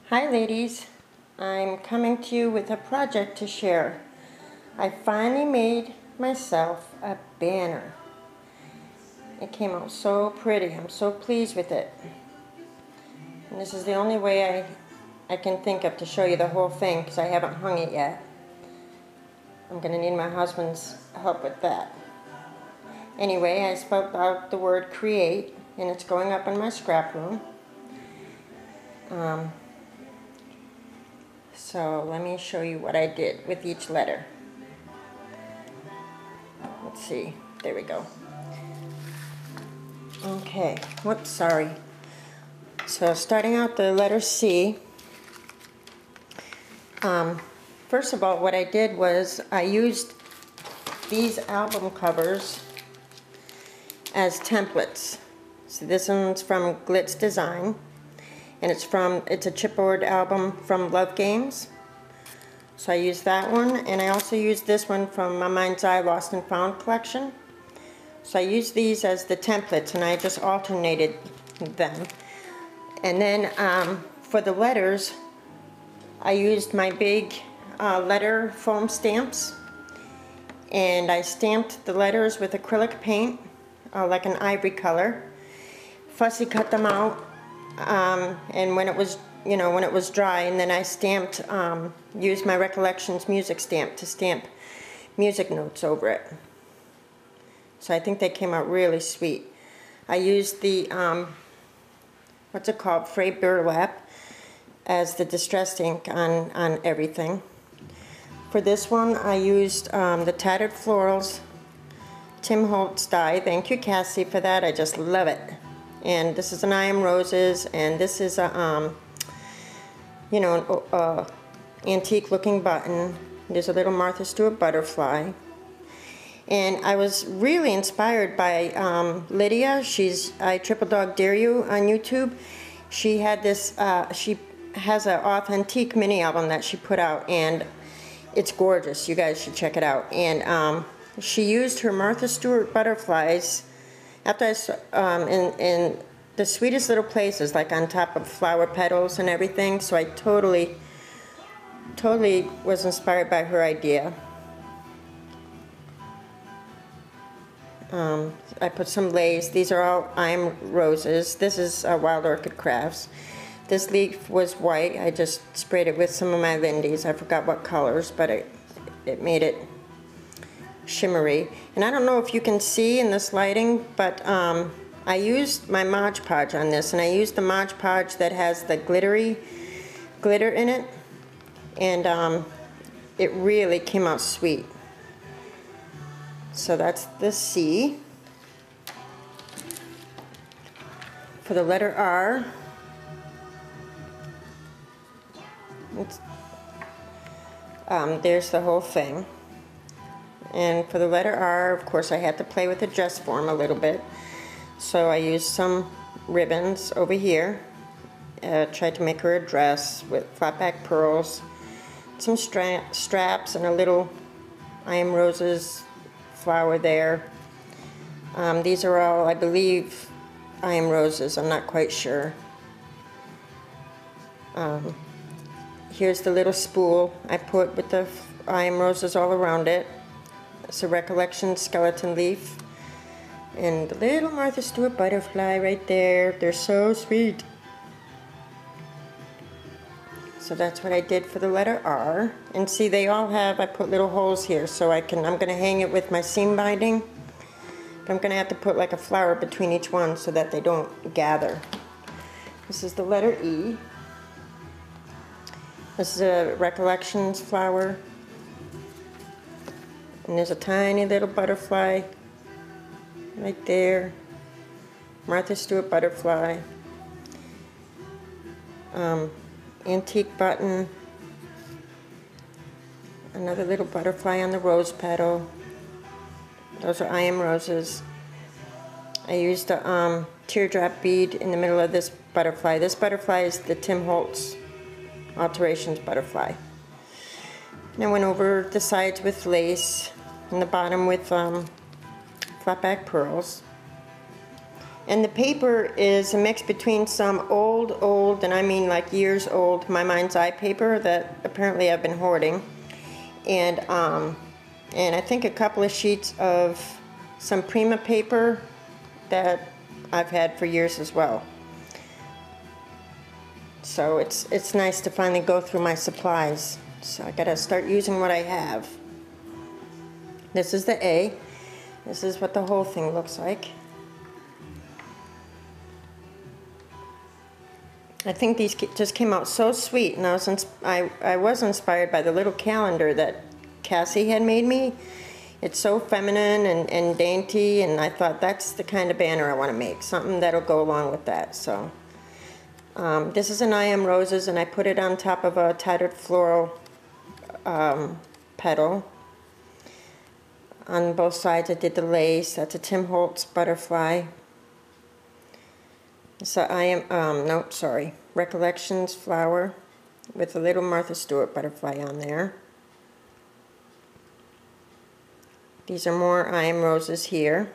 Hi ladies, I'm coming to you with a project to share. I finally made myself a banner. It came out so pretty. I'm so pleased with it. And this is the only way I can think of to show you the whole thing because I haven't hung it yet. I'm going to need my husband's help with that. Anyway, I spelled out the word create and it's going up in my scrap room. So let me show you what I did with each letter. Let's see, there we go. Okay, whoops, sorry. So starting out the letter C, first of all what I did was I used these album covers as templates. So this one's from Glitz Design. And it's a chipboard album from Love Games. So I used that one, and I also used this one from My Mind's Eye Lost and Found collection. So I used these as the templates, and I just alternated them. And then for the letters, I used my big letter foam stamps, and I stamped the letters with acrylic paint, like an ivory color. Fussy cut them out. And when it was dry, and then I stamped, used my Recollections music stamp to stamp music notes over it. So I think they came out really sweet. I used the, what's it called, frayed burlap as the distressed ink on everything. For this one, I used the Tattered Florals Tim Holtz die. Thank you, Cassi, for that. I just love it. And this is an I Am Roses, and this is a, antique looking button. There's a little Martha Stewart butterfly. And I was really inspired by Lydia. She's ItripledogdareU on YouTube. She had this, she has an Authentique mini album that she put out, and it's gorgeous. You guys should check it out. And she used her Martha Stewart butterflies after I saw, in the sweetest little places, like on top of flower petals and everything. So I totally was inspired by her idea. I put some lace. These are all I Am Roses. This is Wild Orchid Crafts. This leaf was white. I just sprayed it with some of my Lindy's. I forgot what colors, but it made it shimmery. And I don't know if you can see in this lighting, but I used my Mod Podge on this, and I used the Mod Podge that has the glitter in it, and it really came out sweet. So that's the C. For the letter R, there's the whole thing. And for the letter R, of course, I had to play with the dress form a little bit. So I used some ribbons over here. Tried to make her a dress with flat back pearls, some straps, and a little I Am Roses flower there. These are all, I believe, I Am Roses. I'm not quite sure. Here's the little spool I put with the I Am Roses all around it. It's a Recollection skeleton leaf. And the little Martha Stewart butterfly right there. They're so sweet. So that's what I did for the letter R. And see, they all have, I put little holes here so I'm going to hang it with my seam binding. But I'm going to have to put like a flower between each one so that they don't gather. This is the letter E. This is a Recollections flower. And there's a tiny little butterfly right there. Martha Stewart butterfly. Antique button. Another little butterfly on the rose petal. Those are I Am Roses. I used a teardrop bead in the middle of this butterfly. This butterfly is the Tim Holtz Alterations butterfly. And I went over the sides with lace and the bottom with flat back pearls. And the paper is a mix between some old, and I mean like years old, My Mind's Eye paper that apparently I've been hoarding. And I think a couple of sheets of some Prima paper that I've had for years as well. So it's nice to finally go through my supplies. So I gotta start using what I have. This is the A. This is what the whole thing looks like. I think these just came out so sweet, and I was inspired by the little calendar that Cassi had made me. It's so feminine and dainty, and I thought that's the kind of banner I want to make, something that'll go along with that. So this is an I Am Roses, and I put it on top of a tattered floral petal. On both sides I did the lace. That's a Tim Holtz butterfly. So Recollections flower with a little Martha Stewart butterfly on there. These are more I Am Roses here.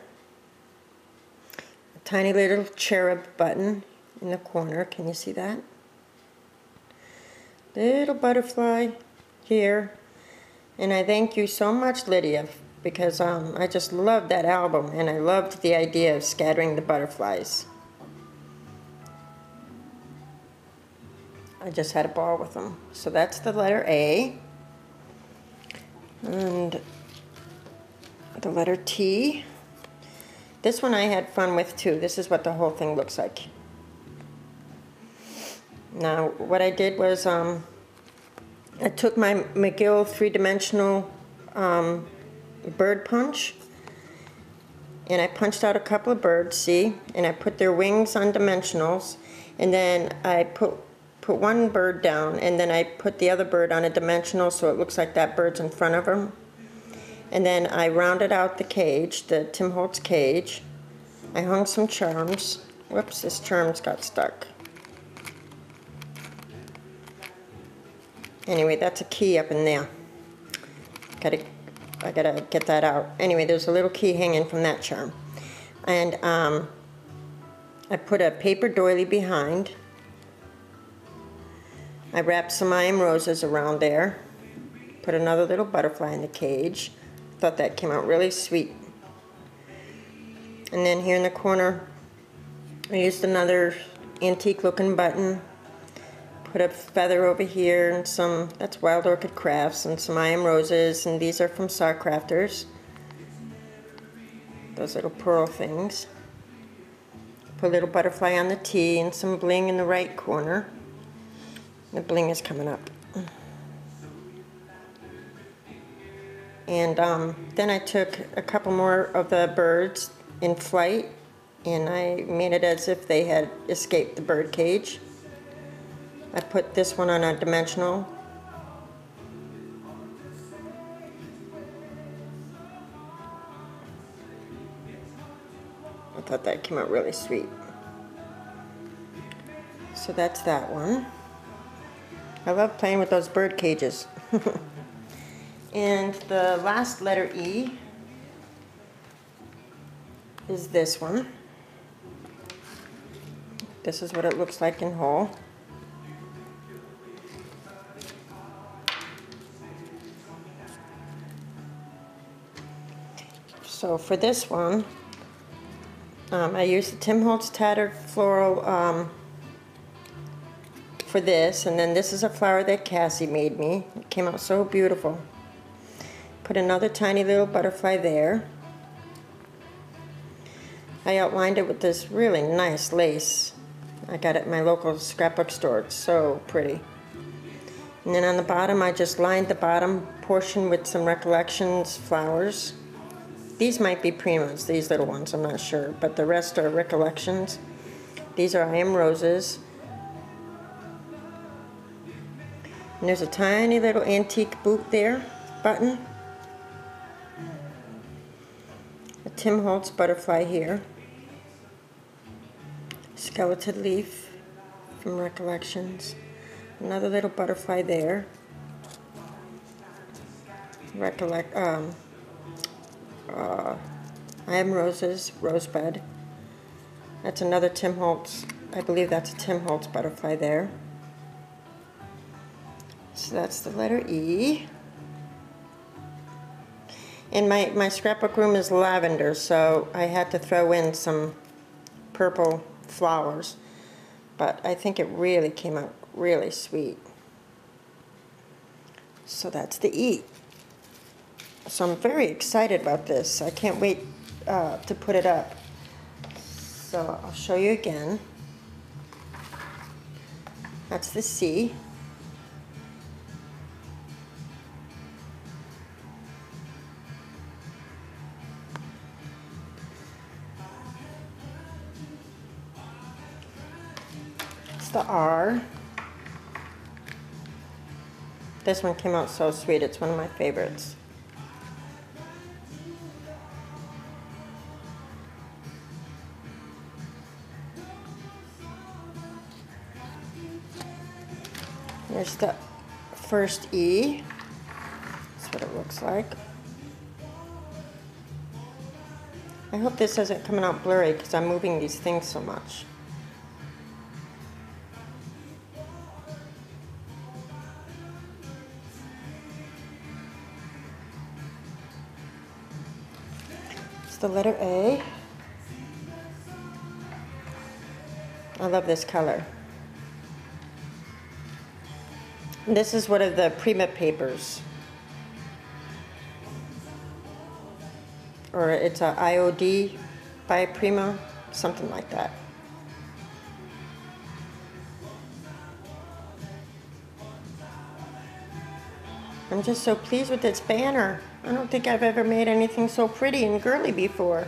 A tiny little cherub button in the corner. Can you see that? Little butterfly here. And I thank you so much, Lydia, because I just loved that album, and I loved the idea of scattering the butterflies. I just had a ball with them. So that's the letter A. And the letter T. This one I had fun with too. This is what the whole thing looks like. Now what I did was I took my McGill 3-dimensional bird punch, and I punched out a couple of birds, see? And I put their wings on dimensionals, and then I put one bird down, and then I put the other bird on a dimensional so it looks like that bird's in front of them. And then I rounded out the cage, the Tim Holtz cage. I hung some charms. Whoops, this charms got stuck. Anyway, that's a key up in there. I gotta get that out. Anyway, there's a little key hanging from that charm. And I put a paper doily behind. I wrapped some I Am Roses around there. Put another little butterfly in the cage. Thought that came out really sweet. And then here in the corner, I used another antique looking button. Put a feather over here and some, that's Wild Orchid Crafts, and some I Am Roses, and these are from Saw Crafters. Those little pearl things. Put a little butterfly on the T and some bling in the right corner. The bling is coming up. And then I took a couple more of the birds in flight, and I made it as if they had escaped the bird cage. I put this one on a dimensional. I thought that came out really sweet. So that's that one. I love playing with those bird cages. And the last letter E is this one. This is what it looks like in whole. So for this one, I used the Tim Holtz tattered floral for this, and then this is a flower that Cassi made me. It came out so beautiful. Put another tiny little butterfly there. I outlined it with this really nice lace. I got it at my local scrapbook store. It's so pretty. And then on the bottom, I just lined the bottom portion with some Recollections flowers. These might be Primas, these little ones, I'm not sure, but the rest are Recollections. These are I Am Roses. And there's a tiny little antique boot there, button. A Tim Holtz butterfly here. Skeleton leaf from Recollections. Another little butterfly there. I Am Roses, rosebud. That's another Tim Holtz. I believe that's a Tim Holtz butterfly there. So that's the letter E. And my scrapbook room is lavender, so I had to throw in some purple flowers. But I think it really came out really sweet. So that's the E. So I'm very excited about this. I can't wait to put it up. So I'll show you again. That's the C. It's the R. This one came out so sweet. It's one of my favorites. There's the first E. That's what it looks like. I hope this isn't coming out blurry because I'm moving these things so much. It's the letter A. I love this color. This is one of the Prima papers. Or it's a IOD by Prima, something like that. I'm just so pleased with this banner. I don't think I've ever made anything so pretty and girly before.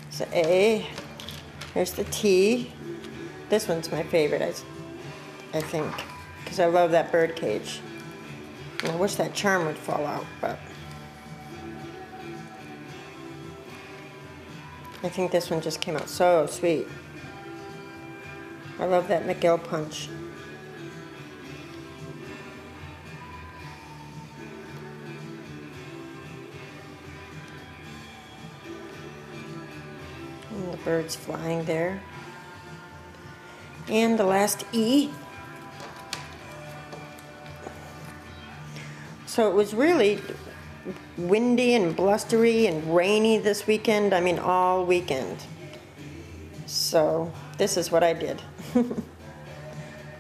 It's an A. Here's the T. This one's my favorite, I think, because I love that bird cage. And I wish that charm would fall out, but I think this one just came out so sweet. I love that McGill punch. And the bird's flying there. And the last E. So it was really windy and blustery and rainy this weekend. I mean, all weekend. So this is what I did.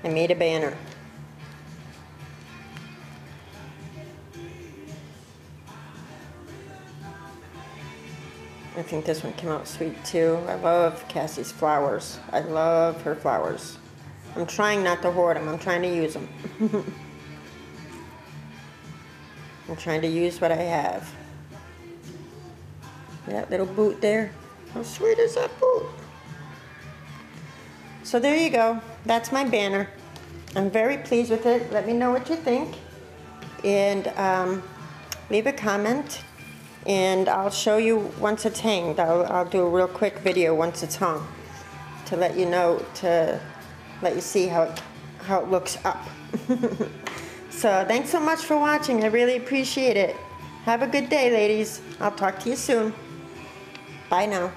I made a banner. I think this one came out sweet too. I love Cassie's flowers. I love her flowers. I'm trying not to hoard them. I'm trying to use them. I'm trying to use what I have. That little boot there. How sweet is that boot? So there you go. That's my banner. I'm very pleased with it. Let me know what you think. And leave a comment. And I'll show you once it's hanged. I'll do a real quick video once it's hung to let you know, to let you see how it looks up. So thanks so much for watching. I really appreciate it. Have a good day, ladies. I'll talk to you soon. Bye now.